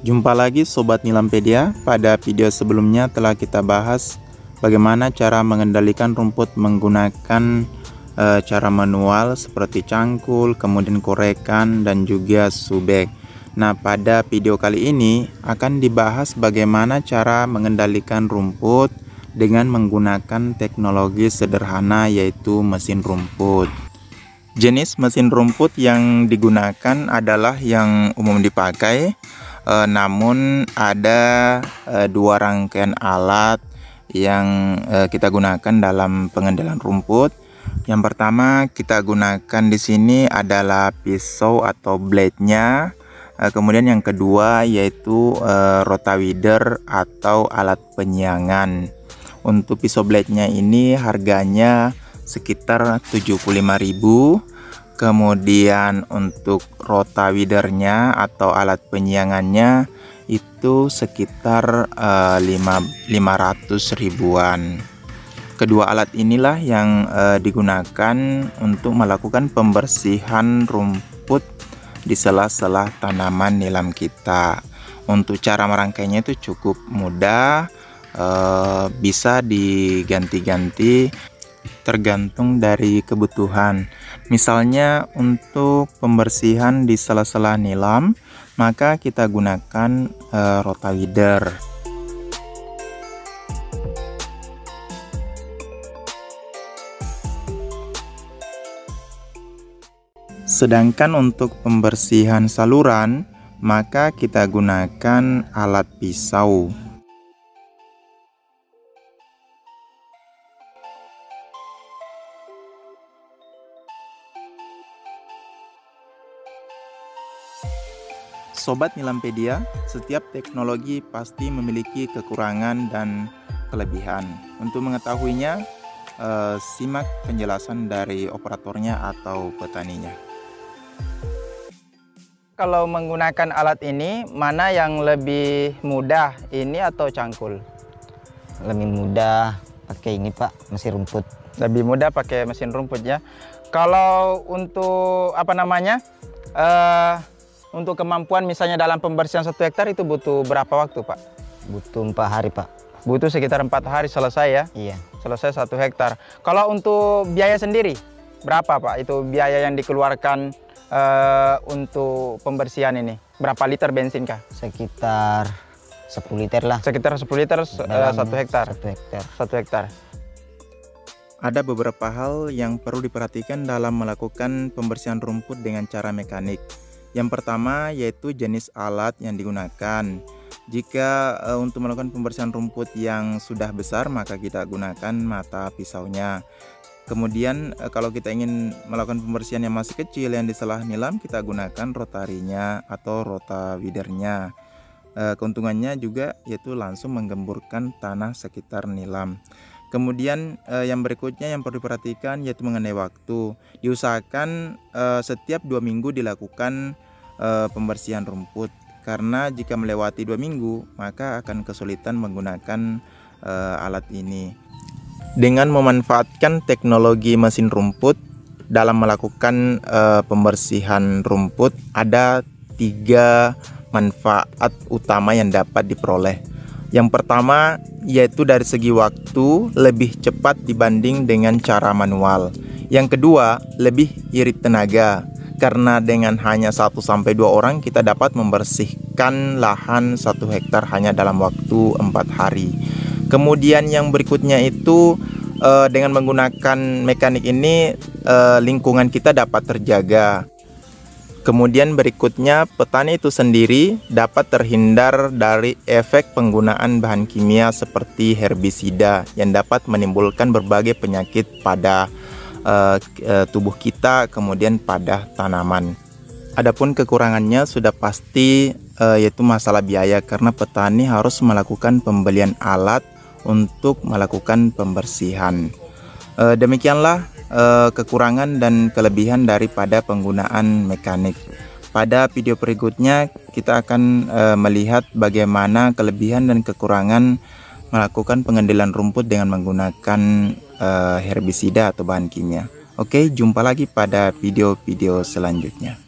Jumpa lagi Sobat Nilampedia. Pada video sebelumnya telah kita bahas bagaimana cara mengendalikan rumput menggunakan cara manual seperti cangkul, kemudian korekan dan juga subek. Nah, pada video kali ini akan dibahas bagaimana cara mengendalikan rumput dengan menggunakan teknologi sederhana, yaitu mesin rumput. Jenis mesin rumput yang digunakan adalah yang umum dipakai, namun ada dua rangkaian alat yang kita gunakan dalam pengendalian rumput. Yang pertama kita gunakan di sini adalah pisau atau blade-nya. Kemudian yang kedua yaitu rotawider atau alat penyiangan. Untuk pisau blade-nya ini harganya sekitar 75.000. Kemudian untuk rotawidernya atau alat penyiangannya itu sekitar 500 ribuan. Kedua alat inilah yang digunakan untuk melakukan pembersihan rumput di sela-sela tanaman nilam kita. Untuk cara merangkainya itu cukup mudah, bisa diganti-ganti tergantung dari kebutuhan. Misalnya untuk pembersihan di sela-sela nilam, maka kita gunakan rotawider. Sedangkan untuk pembersihan saluran, maka kita gunakan alat pisau. Sobat Nilampedia, setiap teknologi pasti memiliki kekurangan dan kelebihan. Untuk mengetahuinya, simak penjelasan dari operatornya atau petaninya. Kalau menggunakan alat ini, mana yang lebih mudah, ini atau cangkul? Lebih mudah pakai ini Pak, mesin rumput. Lebih mudah pakai mesin rumput ya. Kalau untuk untuk kemampuan misalnya dalam pembersihan 1 hektar itu butuh berapa waktu Pak? Butuh 4 hari Pak. Butuh sekitar 4 hari selesai ya? Iya. Selesai 1 hektar. Kalau untuk biaya sendiri, berapa Pak? Itu biaya yang dikeluarkan untuk pembersihan ini. Berapa liter bensin kah? Sekitar 10 liter lah. Sekitar 10 liter 1 hektar? 1 hektar. 1 hektar. Ada beberapa hal yang perlu diperhatikan dalam melakukan pembersihan rumput dengan cara mekanik. Yang pertama yaitu jenis alat yang digunakan. Jika untuk melakukan pembersihan rumput yang sudah besar, maka kita gunakan mata pisaunya. Kemudian kalau kita ingin melakukan pembersihan yang masih kecil yang di sela nilam, kita gunakan rotarinya atau rotawidernya. Keuntungannya juga yaitu langsung menggemburkan tanah sekitar nilam. Kemudian yang berikutnya yang perlu diperhatikan yaitu mengenai waktu. Diusahakan setiap 2 minggu dilakukan pembersihan rumput, karena jika melewati 2 minggu maka akan kesulitan menggunakan alat ini. Dengan memanfaatkan teknologi mesin rumput dalam melakukan pembersihan rumput, ada 3 manfaat utama yang dapat diperoleh. Yang pertama yaitu dari segi waktu lebih cepat dibanding dengan cara manual. Yang kedua, lebih irit tenaga, karena dengan hanya 1-2 orang kita dapat membersihkan lahan 1 hektar hanya dalam waktu 4 hari. Kemudian yang berikutnya itu dengan menggunakan mekanik ini lingkungan kita dapat terjaga. Kemudian berikutnya petani itu sendiri dapat terhindar dari efek penggunaan bahan kimia seperti herbisida yang dapat menimbulkan berbagai penyakit pada tubuh kita, kemudian pada tanaman. Adapun kekurangannya sudah pasti yaitu masalah biaya, karena petani harus melakukan pembelian alat untuk melakukan pembersihan. Demikianlah kekurangan dan kelebihan daripada penggunaan mekanik. Pada video berikutnya kita akan melihat bagaimana kelebihan dan kekurangan melakukan pengendalian rumput dengan menggunakan herbisida atau bahan kimia. Oke, jumpa lagi pada video-video selanjutnya.